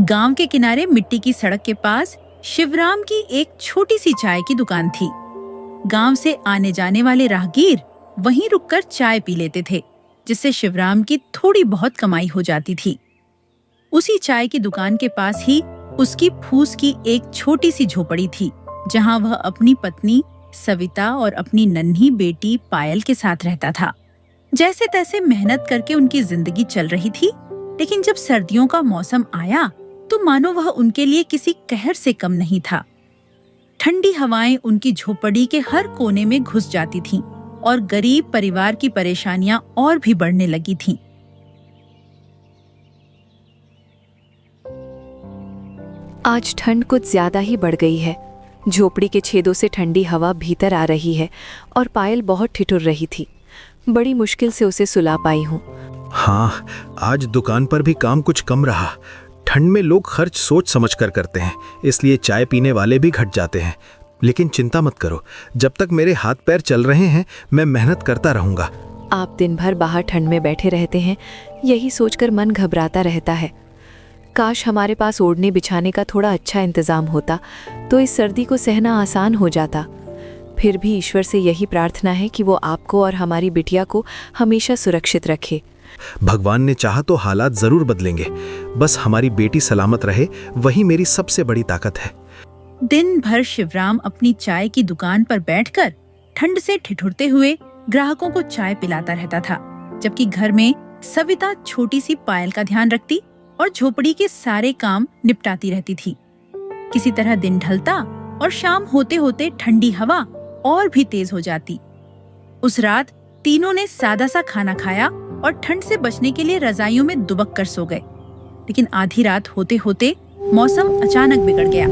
गांव के किनारे मिट्टी की सड़क के पास शिवराम की एक छोटी सी चाय की दुकान थी। गांव से आने जाने वाले राहगीर वहीं रुककर चाय पी लेते थे, जिससे शिवराम की थोड़ी बहुत कमाई हो जाती थी। उसी चाय की दुकान के पास ही उसकी फूस की एक छोटी सी झोपड़ी थी, जहां वह अपनी पत्नी सविता और अपनी नन्ही बेटी पायल के साथ रहता था। जैसे तैसे मेहनत करके उनकी जिंदगी चल रही थी, लेकिन जब सर्दियों का मौसम आया तो मानो वह उनके लिए किसी कहर से कम नहीं था। ठंडी हवाएं उनकी झोपड़ी के हर कोने में घुस जाती थीं और गरीब परिवार की परेशानियां और भी बढ़ने लगी थीं। आज ठंड कुछ ज्यादा ही बढ़ गई है। झोपड़ी के छेदों से ठंडी हवा भीतर आ रही है और पायल बहुत ठिठुर रही थी। बड़ी मुश्किल से उसे सुला पाई हूँ। हाँ, आज दुकान पर भी काम कुछ कम रहा। ठंड में लोग खर्च सोच समझ कर करते हैं, इसलिए चाय पीने वाले भी घट जाते हैं। लेकिन चिंता मत करो, जब तक मेरे हाथ पैर चल रहे हैं मैं मेहनत करता रहूंगा। आप दिन भर बाहर ठंड में बैठे रहते हैं, यही सोचकर मन घबराता रहता है। काश हमारे पास ओढ़ने बिछाने का थोड़ा अच्छा इंतजाम होता तो इस सर्दी को सहना आसान हो जाता। फिर भी ईश्वर से यही प्रार्थना है कि वो आपको और हमारी बिटिया को हमेशा सुरक्षित रखे। भगवान ने चाहा तो हालात जरूर बदलेंगे, बस हमारी बेटी सलामत रहे, वही मेरी सबसे बड़ी ताकत है। दिन भर शिवराम अपनी चाय की दुकान पर बैठकर ठंड से ठिठुरते हुए ग्राहकों को चाय पिलाता रहता था, जबकि घर में सविता छोटी सी पायल का ध्यान रखती और झोपड़ी के सारे काम निपटाती रहती थी। किसी तरह दिन ढलता और शाम होते होते ठंडी हवा और भी तेज हो जाती। उस रात तीनों ने सादा सा खाना खाया और ठंड से बचने के लिए रजाइयों में दुबक कर सो गए। लेकिन आधी रात होते होते मौसम अचानक बिगड़ गया।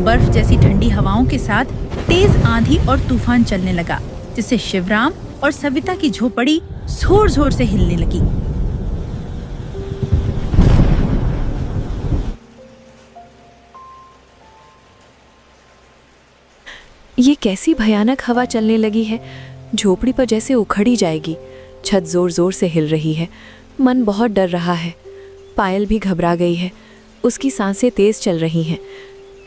बर्फ जैसी ठंडी हवाओं के साथ तेज आंधी और तूफान चलने लगा, जिससे शिवराम और सविता की झोपड़ी जोर जोर से हिलने लगी। ये कैसी भयानक हवा चलने लगी है, झोपड़ी पर जैसे उखड़ी जाएगी। छत जोर जोर से हिल रही है। मन बहुत डर रहा है। पायल भी घबरा गई है, उसकी सांसें तेज चल रही हैं।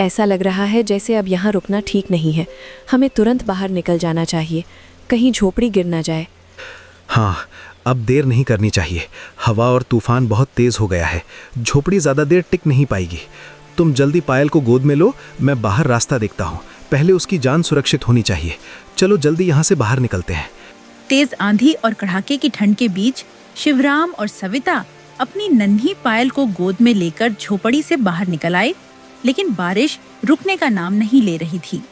ऐसा लग रहा है जैसे अब यहाँ रुकना ठीक नहीं है। हमें तुरंत बाहर निकल जाना चाहिए, कहीं झोपड़ी गिर ना जाए। हाँ, अब देर नहीं करनी चाहिए। हवा और तूफान बहुत तेज हो गया है, झोपड़ी ज्यादा देर टिक नहीं पाएगी। तुम जल्दी पायल को गोद में लो, मैं बाहर रास्ता देखता हूँ। पहले उसकी जान सुरक्षित होनी चाहिए। चलो जल्दी यहाँ से बाहर निकलते हैं। तेज आंधी और कड़ाके की ठंड के बीच शिवराम और सविता अपनी नन्ही पायल को गोद में लेकर झोपड़ी से बाहर निकल आए, लेकिन बारिश रुकने का नाम नहीं ले रही थी।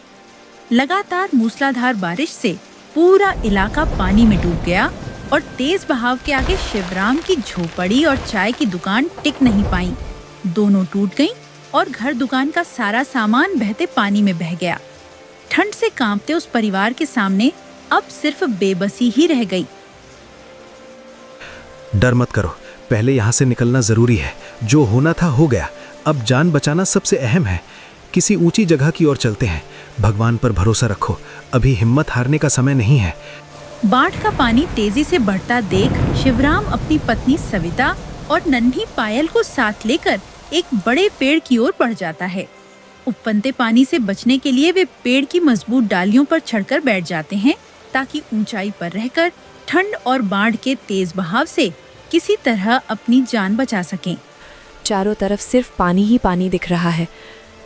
लगातार मूसलाधार बारिश से पूरा इलाका पानी में डूब गया और तेज बहाव के आगे शिवराम की झोपड़ी और चाय की दुकान टिक नहीं पाई। दोनों टूट गईं और घर दुकान का सारा सामान बहते पानी में बह गया। ठंड से कांपते उस परिवार के सामने अब सिर्फ बेबसी ही रह गई। डर मत करो, पहले यहाँ से निकलना जरूरी है। जो होना था हो गया, अब जान बचाना सबसे अहम है। किसी ऊंची जगह की ओर चलते हैं। भगवान पर भरोसा रखो, अभी हिम्मत हारने का समय नहीं है। बाढ़ का पानी तेजी से बढ़ता देख शिवराम अपनी पत्नी सविता और नन्ही पायल को साथ लेकर एक बड़े पेड़ की ओर बढ़ जाता है। उफनते पानी से बचने के लिए वे पेड़ की मजबूत डालियों पर चढ़कर बैठ जाते हैं, ताकि ऊंचाई पर रहकर ठंड और बाढ़ के तेज बहाव से किसी तरह अपनी जान बचा सकें। चारों तरफ सिर्फ पानी ही पानी दिख रहा है।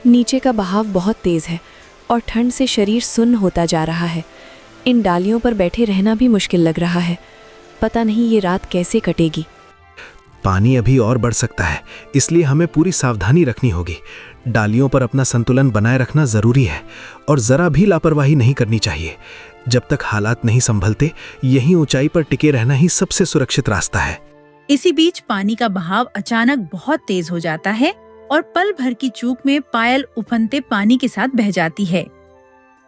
नीचे का बहाव बहुत तेज है और ठंड से शरीर सुन्न होता जा रहा है। इन डालियों पर बैठे रहना भी मुश्किल लग रहा है। पता नहीं ये रात कैसे कटेगी। पानी अभी और बढ़ सकता है, इसलिए हमें पूरी सावधानी रखनी होगी। डालियों पर अपना संतुलन बनाए रखना जरूरी है और जरा भी लापरवाही नहीं करनी चाहिए। जब तक हालात नहीं संभलते, यहीं ऊंचाई पर टिके रहना ही सबसे सुरक्षित रास्ता है। इसी बीच पानी का बहाव अचानक बहुत तेज हो जाता है और पल भर की चूक में पायल उफनते पानी के साथ बह जाती है।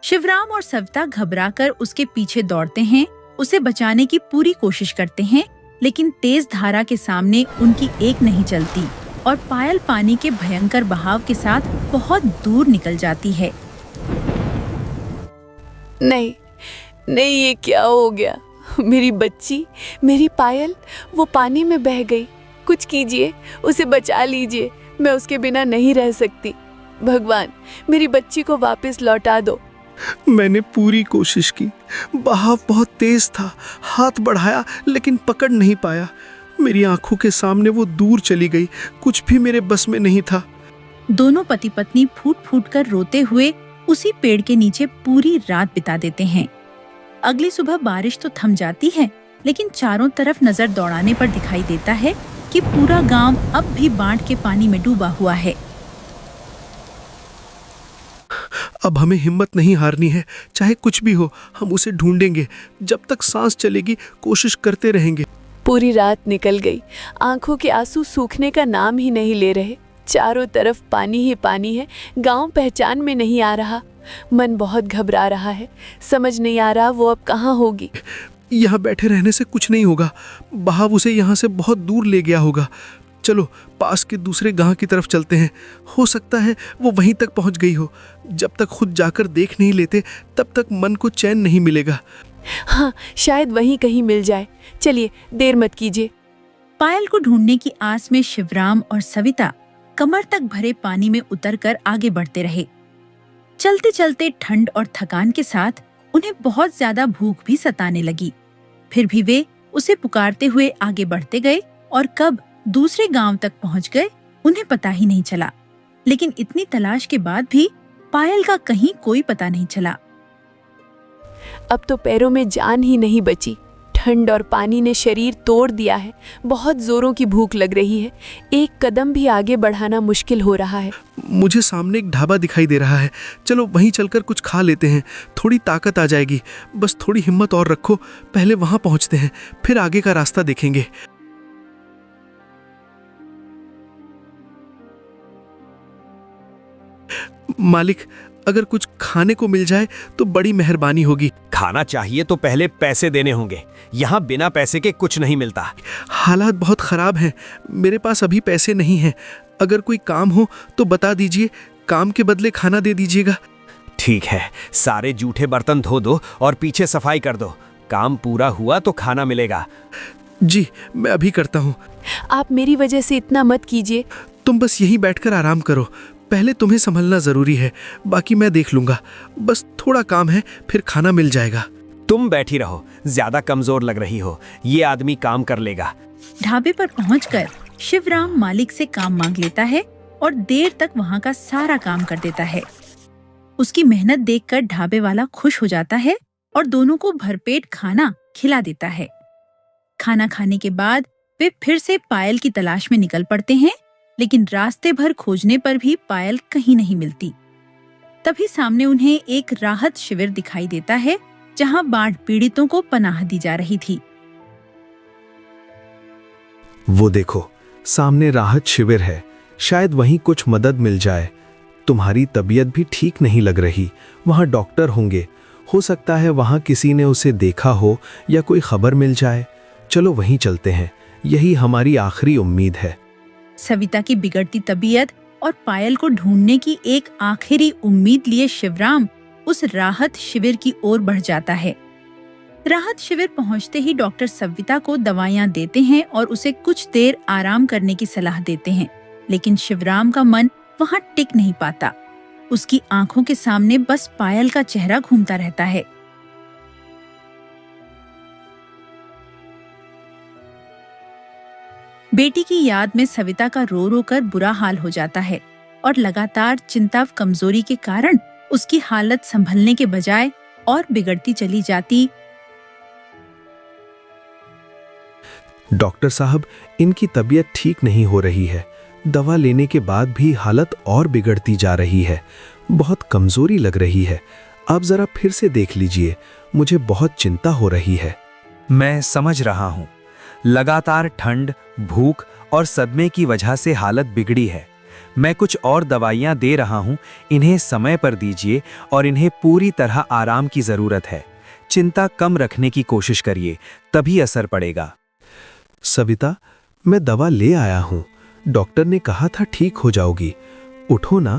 शिवराम और सविता घबराकर उसके पीछे दौड़ते हैं, उसे बचाने की पूरी कोशिश करते हैं, लेकिन तेज धारा के सामने उनकी एक नहीं चलती और पायल पानी के भयंकर बहाव के साथ बहुत दूर निकल जाती है। नहीं नहीं, ये क्या हो गया? मेरी बच्ची, मेरी पायल, वो पानी में बह गई। कुछ कीजिए, उसे बचा लीजिए। मैं उसके बिना नहीं रह सकती। भगवान, मेरी बच्ची को वापस लौटा दो। मैंने पूरी कोशिश की, बहाव बहुत तेज था, हाथ बढ़ाया लेकिन पकड़ नहीं पाया। मेरी आंखों के सामने वो दूर चली गई, कुछ भी मेरे बस में नहीं था। दोनों पति पत्नी फूट फूट कर रोते हुए उसी पेड़ के नीचे पूरी रात बिता देते हैं। अगली सुबह बारिश तो थम जाती है, लेकिन चारों तरफ नजर दौड़ाने पर दिखाई देता है कि पूरा गांव अब भी बाढ़ के पानी में डूबा हुआ है। अब हमें हिम्मत नहीं हारनी है, चाहे कुछ भी हो हम उसे ढूंढेंगे। जब तक सांस चलेगी कोशिश करते रहेंगे। पूरी रात निकल गई, आंखों के आंसू सूखने का नाम ही नहीं ले रहे। चारों तरफ पानी ही पानी है, गांव पहचान में नहीं आ रहा। मन बहुत घबरा रहा है, समझ नहीं आ रहा वो अब कहाँ होगी। यहाँ बैठे रहने से कुछ नहीं होगा, बहाव उसे यहाँ से बहुत दूर ले गया होगा। चलो पास के दूसरे गांव की तरफ चलते हैं, हो सकता है वो वहीं तक पहुंच गई हो। जब तक खुद जाकर देख नहीं लेते तब तक मन को चैन नहीं मिलेगा। हाँ, शायद वहीं कहीं मिल जाए। चलिए, देर मत कीजिए। पायल को ढूंढने की आस में शिवराम और सविता कमर तक भरे पानी में उतरकर आगे बढ़ते रहे। चलते चलते ठंड और थकान के साथ उन्हें बहुत ज्यादा भूख भी सताने लगी। फिर भी वे उसे पुकारते हुए आगे बढ़ते गए और कब दूसरे गांव तक पहुंच गए उन्हें पता ही नहीं चला। लेकिन इतनी तलाश के बाद भी पायल का कहीं कोई पता नहीं चला। अब तो पैरों में जान ही नहीं बची। ठंड और पानी ने शरीर तोड़ दिया है। बहुत जोरों की भूख लग रही है। एक कदम भी आगे बढ़ाना मुश्किल हो रहा है। मुझे सामने एक ढाबा दिखाई दे रहा है, चलो वहीं चलकर कुछ खा लेते हैं, थोड़ी ताकत आ जाएगी। बस थोड़ी हिम्मत और रखो, पहले वहां पहुंचते हैं, फिर आगे का रास्ता देखेंगे। मालिक, अगर कुछ खाने को मिल जाए तो बड़ी मेहरबानी होगी। खाना चाहिए तो पहले पैसे देने होंगे, यहाँ बिना पैसे के कुछ नहीं मिलता। हालात बहुत खराब हैं, मेरे पास अभी पैसे नहीं हैं। अगर कोई काम हो तो बता दीजिए, काम के बदले खाना दे दीजिएगा। ठीक है, सारे जूठे बर्तन धो दो और पीछे सफाई कर दो। काम पूरा हुआ तो खाना मिलेगा। जी, मैं अभी करता हूँ। आप मेरी वजह से इतना मत कीजिए। तुम बस यहीं बैठकर आराम करो, पहले तुम्हें संभलना जरूरी है, बाकी मैं देख लूंगा। बस थोड़ा काम है, फिर खाना मिल जाएगा। तुम बैठी रहो, ज्यादा कमजोर लग रही हो, ये आदमी काम कर लेगा। ढाबे पर पहुंचकर शिवराम मालिक से काम मांग लेता है और देर तक वहां का सारा काम कर देता है। उसकी मेहनत देखकर ढाबे वाला खुश हो जाता है और दोनों को भरपेट खाना खिला देता है। खाना खाने के बाद वे फिर से पायल की तलाश में निकल पड़ते हैं, लेकिन रास्ते भर खोजने पर भी पायल कहीं नहीं मिलती। तभी सामने उन्हें एक राहत शिविर दिखाई देता है, जहां बाढ़ पीड़ितों को पनाह दी जा रही थी। वो देखो, सामने राहत शिविर है, शायद वहीं कुछ मदद मिल जाए। तुम्हारी तबीयत भी ठीक नहीं लग रही, वहां डॉक्टर होंगे, हो सकता है वहां किसी ने उसे देखा हो या कोई खबर मिल जाए। चलो वहीं चलते हैं, यही हमारी आखिरी उम्मीद है। सविता की बिगड़ती तबीयत और पायल को ढूंढने की एक आखिरी उम्मीद लिए शिवराम उस राहत शिविर की ओर बढ़ जाता है। राहत शिविर पहुंचते ही डॉक्टर सविता को दवाइयां देते हैं और उसे कुछ देर आराम करने की सलाह देते हैं, लेकिन शिवराम का मन वहां टिक नहीं पाता। उसकी आंखों के सामने बस पायल का चेहरा घूमता रहता है। बेटी की याद में सविता का रो रो कर बुरा हाल हो जाता है और लगातार चिंता व कमजोरी के कारण उसकी हालत संभलने के बजाय और बिगड़ती चली जाती। डॉक्टर साहब, इनकी तबीयत ठीक नहीं हो रही है, दवा लेने के बाद भी हालत और बिगड़ती जा रही है, बहुत कमजोरी लग रही है। आप जरा फिर से देख लीजिए, मुझे बहुत चिंता हो रही है। मैं समझ रहा हूँ, लगातार ठंड, भूख और सदमे की वजह से हालत बिगड़ी है। मैं कुछ और दवाइयाँ दे रहा हूँ, इन्हें समय पर दीजिए और इन्हें पूरी तरह आराम की ज़रूरत है। चिंता कम रखने की कोशिश करिए, तभी असर पड़ेगा। सविता, मैं दवा ले आया हूँ, डॉक्टर ने कहा था ठीक हो जाओगी। उठो ना,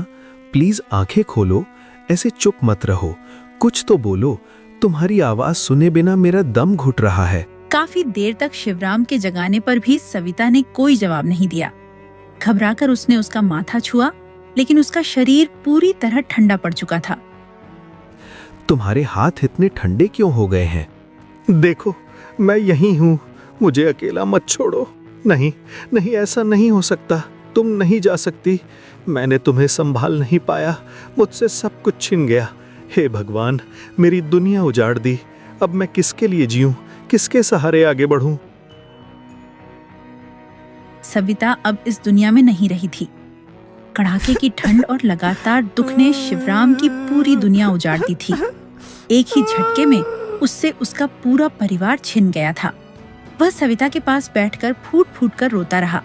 प्लीज आंखें खोलो, ऐसे चुप मत रहो, कुछ तो बोलो, तुम्हारी आवाज सुने बिना मेरा दम घुट रहा है। काफी देर तक शिवराम के जगाने पर भी सविता ने कोई जवाब नहीं दिया। घबराकर उसने उसका माथा छुआ, लेकिन उसका शरीर पूरी तरह ठंडा पड़ चुका था। तुम्हारे हाथ इतने ठंडे क्यों हो गए हैं? देखो, मैं यहीं हूं, मुझे अकेला मत छोड़ो। नहीं नहीं, ऐसा नहीं हो सकता, तुम नहीं जा सकती। मैंने तुम्हें संभाल नहीं पाया, मुझसे सब कुछ छिन गया। हे भगवान, मेरी दुनिया उजाड़ दी। अब मैं किसके लिए जीऊं, किसके सहारे आगे बढ़ूं? सविता अब इस दुनिया में नहीं रही थी। कड़ाके की ठंड और लगातार दुख ने शिवराम की पूरी दुनिया उजाड़ दी थी। एक ही झटके में उससे उसका पूरा परिवार छिन गया था। वह सविता के पास बैठकर फूट फूट कर रोता रहा।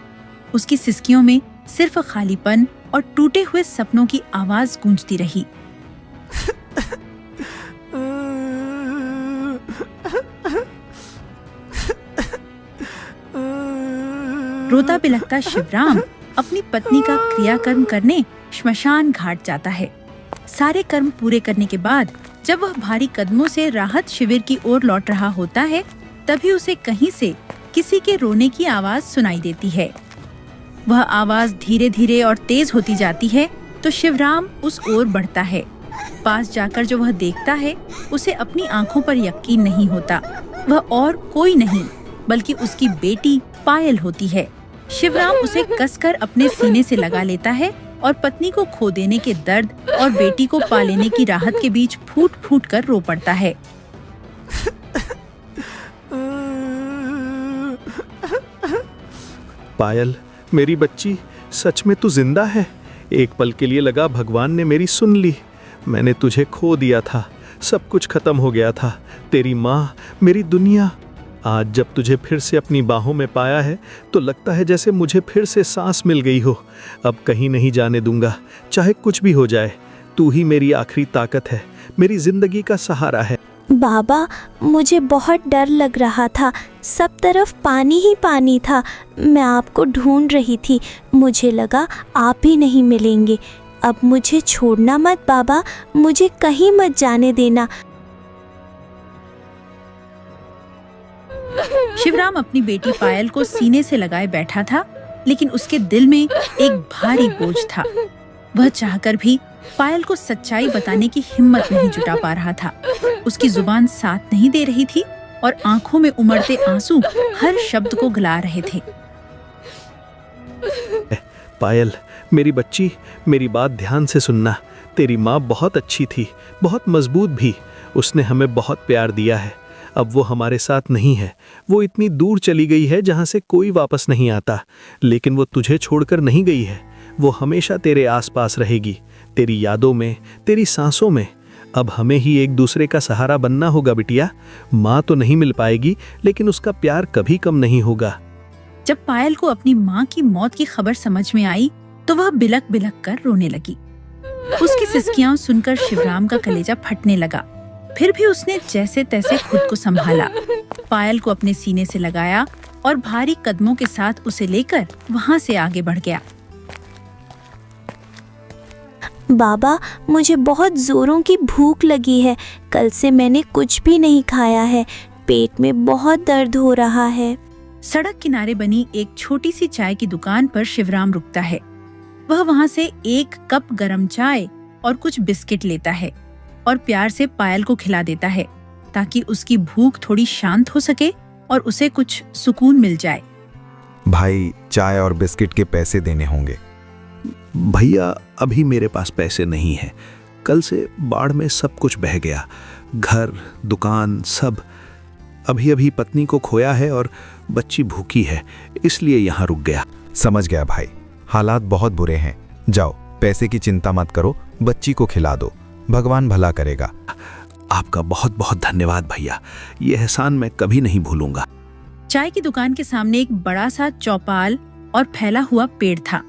उसकी सिसकियों में सिर्फ खालीपन और टूटे हुए सपनों की आवाज गूंजती रही। रोता बिलखता शिवराम अपनी पत्नी का क्रियाकर्म करने श्मशान घाट जाता है। सारे कर्म पूरे करने के बाद जब वह भारी कदमों से राहत शिविर की ओर लौट रहा होता है, तभी उसे कहीं से किसी के रोने की आवाज सुनाई देती है। वह आवाज धीरे धीरे और तेज होती जाती है तो शिवराम उस ओर बढ़ता है। पास जाकर जो वह देखता है, उसे अपनी आंखों पर यकीन नहीं होता। वह और कोई नहीं बल्कि उसकी बेटी पायल होती है। शिवराम उसे कसकर अपने सीने से लगा लेता है और पत्नी को खो देने के दर्द और बेटी को पा लेने की राहत के बीच फूट फूट कर रो पड़ता है। पायल, मेरी बच्ची, सच में तू जिंदा है। एक पल के लिए लगा भगवान ने मेरी सुन ली। मैंने तुझे खो दिया था, सब कुछ खत्म हो गया था। तेरी माँ, मेरी दुनिया। आज जब तुझे फिर से अपनी बाहों में पाया है तो लगता है जैसे मुझे फिर से सांस मिल गई हो। अब कहीं नहीं जाने दूंगा, चाहे कुछ भी हो जाए। तू ही मेरी आखिरी ताकत है, मेरी जिंदगी का सहारा है। बाबा, मुझे बहुत डर लग रहा था, सब तरफ पानी ही पानी था। मैं आपको ढूंढ रही थी, मुझे लगा आप ही नहीं मिलेंगे। अब मुझे छोड़ना मत बाबा, मुझे कहीं मत जाने देना। शिवराम अपनी बेटी पायल को सीने से लगाए बैठा था, लेकिन उसके दिल में एक भारी बोझ था। वह चाहकर भी पायल को सच्चाई बताने की हिम्मत नहीं जुटा पा रहा था। उसकी जुबान साथ नहीं दे रही थी और आंखों में उमड़ते आंसू हर शब्द को गला रहे थे। पायल, मेरी बच्ची, मेरी बात ध्यान से सुनना। तेरी माँ बहुत अच्छी थी, बहुत मजबूत भी। उसने हमें बहुत प्यार दिया है। अब वो हमारे साथ नहीं है। वो इतनी दूर चली गई है जहाँ से कोई वापस नहीं आता। लेकिन वो तुझे छोड़कर नहीं गई है। वो हमेशा तेरे आसपास रहेगी, तेरी यादों में, तेरी सांसों में। अब हमें ही एक दूसरे का सहारा बनना होगा बिटिया। माँ तो नहीं मिल पाएगी, लेकिन उसका प्यार कभी कम नहीं होगा। जब पायल को अपनी माँ की मौत की खबर समझ में आई तो वह बिलख बिलख कर रोने लगी। उसकी सिसकियां सुनकर शिवराम का कलेजा फटने लगा। फिर भी उसने जैसे तैसे खुद को संभाला, पायल को अपने सीने से लगाया और भारी कदमों के साथ उसे लेकर वहाँ से आगे बढ़ गया। बाबा, मुझे बहुत जोरों की भूख लगी है। कल से मैंने कुछ भी नहीं खाया है, पेट में बहुत दर्द हो रहा है। सड़क किनारे बनी एक छोटी सी चाय की दुकान पर शिवराम रुकता है। वह वहाँ से एक कप गरम चाय और कुछ बिस्किट लेता है और प्यार से पायल को खिला देता है, ताकि उसकी भूख थोड़ी शांत हो सके और उसे कुछ सुकून मिल जाए। भाई, चाय और बिस्किट के पैसे देने होंगे। भैया, अभी मेरे पास पैसे नहीं है। कल से बाढ़ में सब कुछ बह गया, घर, दुकान, सब। अभी अभी पत्नी को खोया है और बच्ची भूखी है, इसलिए यहाँ रुक गया। समझ गया भाई, हालात बहुत बुरे हैं। जाओ, पैसे की चिंता मत करो, बच्ची को खिला दो, भगवान भला करेगा। आपका बहुत बहुत धन्यवाद भैया, ये एहसान मैं कभी नहीं भूलूंगा। चाय की दुकान के सामने एक बड़ा सा चौपाल और फैला हुआ पेड़ था।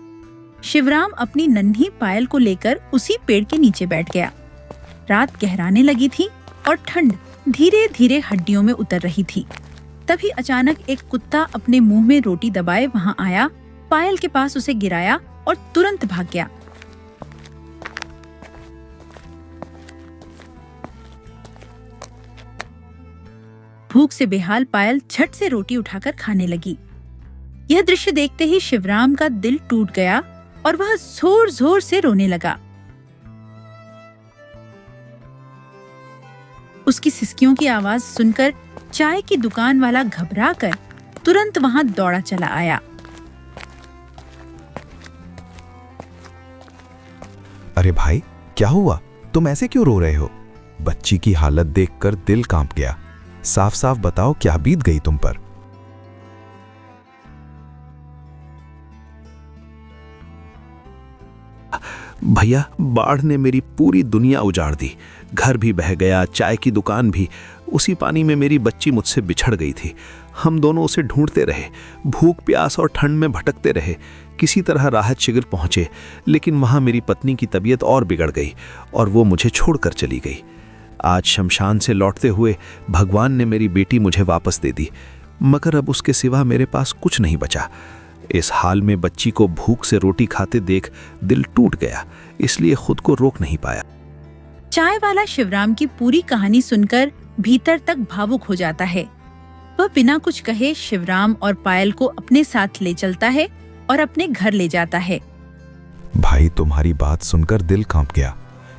शिवराम अपनी नन्ही पायल को लेकर उसी पेड़ के नीचे बैठ गया। रात गहराने लगी थी और ठंड धीरे धीरे हड्डियों में उतर रही थी। तभी अचानक एक कुत्ता अपने मुंह में रोटी दबाए वहां आया, पायल के पास उसे गिराया और तुरंत भाग गया। भूख से बेहाल पायल झट से रोटी उठाकर खाने लगी। यह दृश्य देखते ही शिवराम का दिल टूट गया और वह जोर जोर से रोने लगा। उसकी सिसकियों की आवाज सुनकर चाय की दुकान वाला घबराकर तुरंत वहां दौड़ा चला आया। अरे भाई, क्या हुआ? तुम ऐसे क्यों रो रहे हो? बच्ची की हालत देखकर दिल कांप गया। साफ साफ बताओ, क्या बीत गई तुम पर? भैया, बाढ़ ने मेरी पूरी दुनिया उजाड़ दी। घर भी बह गया, चाय की दुकान भी। उसी पानी में मेरी बच्ची मुझसे बिछड़ गई थी। हम दोनों उसे ढूंढते रहे, भूख प्यास और ठंड में भटकते रहे। किसी तरह राहत शिविर पहुंचे, लेकिन वहां मेरी पत्नी की तबीयत और बिगड़ गई और वो मुझे छोड़कर चली गई। आज शमशान से लौटते हुए भगवान ने मेरी बेटी मुझे वापस दे दी, मगर अब उसके सिवा मेरे पास कुछ नहीं बचा। इस हाल में बच्ची को भूख से रोटी खाते देख दिल टूट गया, इसलिए खुद को रोक नहीं पाया। चाय वाला शिवराम की पूरी कहानी सुनकर भीतर तक भावुक हो जाता है। वह बिना कुछ कहे शिवराम और पायल को अपने साथ ले चलता है और अपने घर ले जाता है। भाई, तुम्हारी बात सुनकर दिल कांप गया।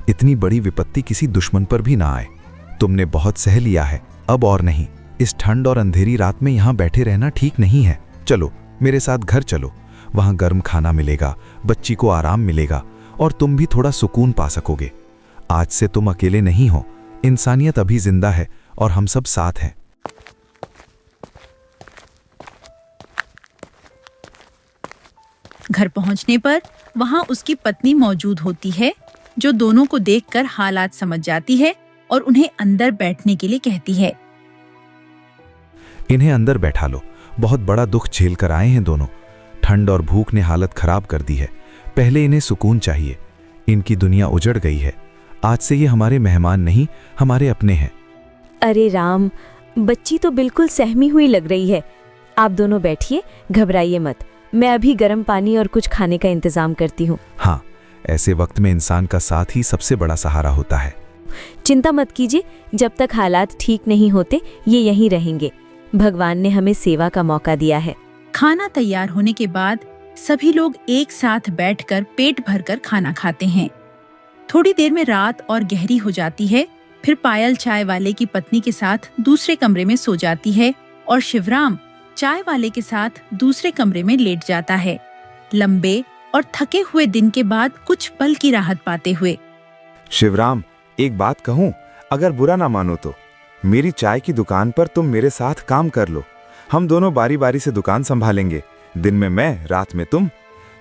इतनी बड़ी विपत्ति किसी दुश्मन पर भी ना आए। तुमने बहुत सह लिया है, अब और नहीं। इस ठंड और अंधेरी रात में यहाँ बैठे रहना ठीक नहीं है। चलो मेरे साथ घर चलो, वहाँ गर्म खाना मिलेगा, बच्ची को आराम मिलेगा और तुम भी थोड़ा सुकून पा सकोगे। आज से तुम अकेले नहीं हो, इंसानियत अभी जिंदा है और हम सब साथ हैं। घर पहुंचने पर वहां उसकी पत्नी मौजूद होती है, जो दोनों को देखकर हालात समझ जाती है और उन्हें अंदर बैठने के लिए कहती है। इन्हें अंदर बैठा लो, बहुत बड़ा दुख झेल कर आए हैं दोनों। ठंड और भूख ने हालत खराब कर दी है। पहले इन्हें सुकून चाहिए। इनकी दुनिया उजड़ गई है। आज से ये हमारे मेहमान नहीं, हमारे अपने हैं। अरे राम, बच्ची तो बिल्कुल सहमी हुई लग रही है। आप दोनों बैठिए, घबराइए मत। मैं अभी गर्म पानी और कुछ खाने का इंतजाम करती हूँ। हाँ, ऐसे वक्त में इंसान का साथ ही सबसे बड़ा सहारा होता है। चिंता मत कीजिए, जब तक हालात ठीक नहीं होते ये यहीं रहेंगे। भगवान ने हमें सेवा का मौका दिया है। खाना तैयार होने के बाद सभी लोग एक साथ बैठकर पेट भरकर खाना खाते हैं। थोड़ी देर में रात और गहरी हो जाती है। फिर पायल चाय वाले की पत्नी के साथ दूसरे कमरे में सो जाती है और शिवराम चाय वाले के साथ दूसरे कमरे में लेट जाता है, लंबे और थके हुए दिन के बाद कुछ पल की राहत पाते हुए। शिवराम, एक बात कहूँ, अगर बुरा ना मानो तो मेरी चाय की दुकान पर तुम मेरे साथ काम कर लो। हम दोनों बारी बारी से दुकान संभालेंगे। दिन में मैं, रात में तुम।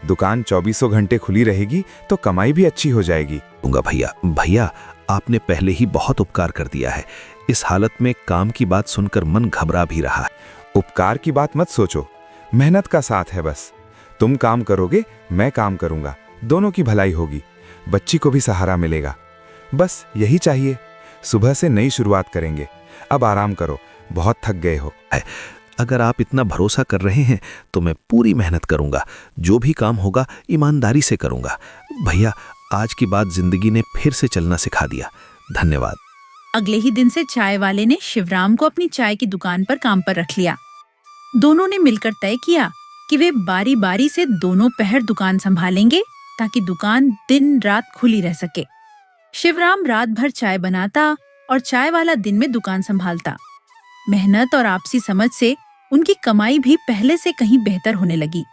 दुकान 24 घंटे खुली रहेगी तो कमाई भी अच्छी हो जाएगी। भैया, आपने पहले ही बहुत उपकार कर दिया है। इस हालत में काम की बात सुनकर मन घबरा भी रहा है। उपकार की बात मत सोचो, मेहनत का साथ है बस। तुम काम करोगे, मैं काम करूंगा, दोनों की भलाई होगी, बच्ची को भी सहारा मिलेगा। बस यही चाहिए। सुबह से नई शुरुआत करेंगे। अब आराम करो, बहुत थक गए हो। अगर आप इतना भरोसा कर रहे हैं तो मैं पूरी मेहनत करूंगा। जो भी काम होगा ईमानदारी से करूंगा। भैया, आज की बात जिंदगी ने फिर से चलना सिखा दिया। धन्यवाद। अगले ही दिन से चाय वाले ने शिवराम को अपनी चाय की दुकान पर काम पर रख लिया। दोनों ने मिलकर तय किया कि वे बारी बारी से दोनों पहर दुकान संभालेंगे ताकि दुकान दिन रात खुली रह सके। शिवराम रात भर चाय बनाता और चाय वाला दिन में दुकान संभालता। मेहनत और आपसी समझ से उनकी कमाई भी पहले से कहीं बेहतर होने लगी।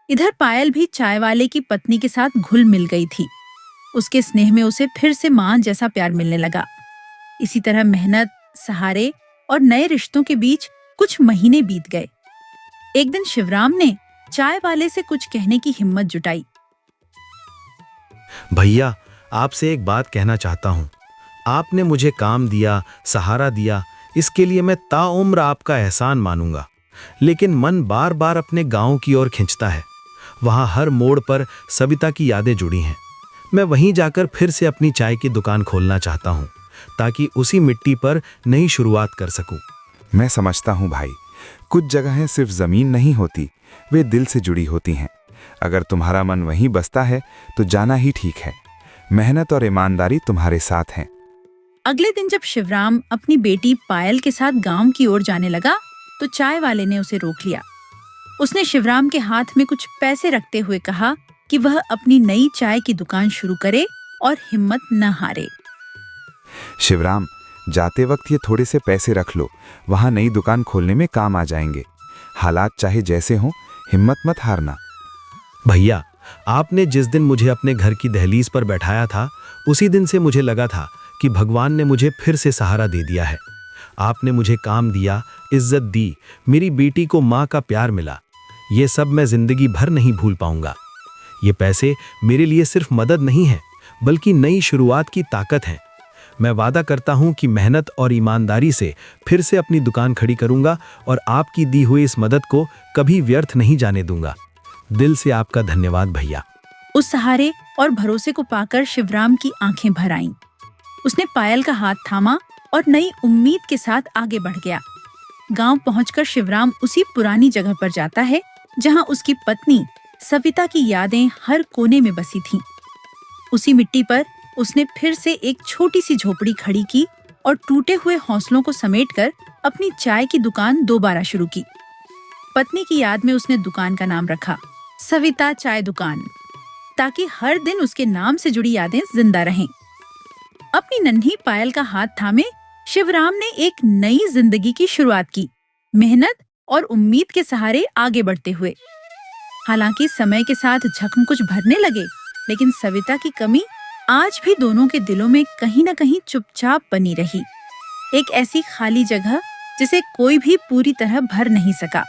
इधर पायल भी चाय वाले की पत्नी के साथ घुल मिल गई थी। उसके स्नेह में उसे फिर से मां जैसा प्यार मिलने लगा। इसी तरह मेहनत, सहारे और नए रिश्तों के बीच कुछ महीने बीत गए। एक दिन शिवराम ने चाय वाले से कुछ कहने की हिम्मत जुटाई। भैया, आपसे एक बात कहना चाहता हूँ। आपने मुझे काम दिया, सहारा दिया, इसके लिए मैं ताउम्र आपका एहसान मानूंगा। लेकिन मन बार बार अपने गांव की ओर खिंचता है। वहां हर मोड़ पर सविता की यादें जुड़ी हैं। मैं वहीं जाकर फिर से अपनी चाय की दुकान खोलना चाहता हूँ, ताकि उसी मिट्टी पर नई शुरुआत कर सकूं। मैं समझता हूँ भाई, कुछ जगहें सिर्फ जमीन नहीं होती, वे दिल से जुड़ी होती हैं। अगर तुम्हारा मन वहीं बसता है तो जाना ही ठीक है। मेहनत और ईमानदारी तुम्हारे साथ हैं। अगले दिन जब शिवराम अपनी बेटी पायल के साथ गांव की ओर जाने लगा तो चाय वाले ने उसे रोक लिया। उसने शिवराम के हाथ में कुछ पैसे रखते हुए कहा कि वह अपनी नई चाय की दुकान शुरू करे और हिम्मत न हारे। शिवराम, जाते वक्त ये थोड़े से पैसे रख लो, वहाँ नई दुकान खोलने में काम आ जाएंगे। हालात चाहे जैसे हों, हिम्मत मत हारना। भैया, आपने जिस दिन मुझे अपने घर की दहलीज पर बैठाया था, उसी दिन से मुझे लगा था कि भगवान ने मुझे फिर से सहारा दे दिया है। आपने मुझे काम दिया, इज्जत दी, मेरी बेटी को माँ का प्यार मिला। ये सब मैं जिंदगी भर नहीं भूल पाऊंगा। ये पैसे मेरे लिए सिर्फ मदद नहीं है, बल्कि नई शुरुआत की ताकत है। मैं वादा करता हूं कि मेहनत और ईमानदारी से फिर से अपनी दुकान खड़ी करूंगा और आपकी दी हुई इस मदद को कभी व्यर्थ नहीं जाने दूंगा। दिल से आपका धन्यवाद भैया। उस सहारे और भरोसे को पाकर शिवराम की आंखें भर आईं। उसने पायल का हाथ थामा और नई उम्मीद के साथ आगे बढ़ गया। गांव पहुंचकर शिवराम उसी पुरानी जगह पर जाता है जहां उसकी पत्नी सविता की यादें हर कोने में बसी थीं। उसी मिट्टी पर उसने फिर से एक छोटी सी झोपड़ी खड़ी की और टूटे हुए हौसलों को समेटकर अपनी चाय की दुकान दोबारा शुरू की। पत्नी की याद में उसने दुकान का नाम रखा सविता चाय दुकान, ताकि हर दिन उसके नाम से जुड़ी यादें जिंदा रहें। अपनी नन्ही पायल का हाथ थामे शिवराम ने एक नई जिंदगी की शुरुआत की, मेहनत और उम्मीद के सहारे आगे बढ़ते हुए। हालांकि समय के साथ जख्म कुछ भरने लगे, लेकिन सविता की कमी आज भी दोनों के दिलों में कहीं न कहीं चुपचाप बनी रही। एक ऐसी खाली जगह जिसे कोई भी पूरी तरह भर नहीं सका।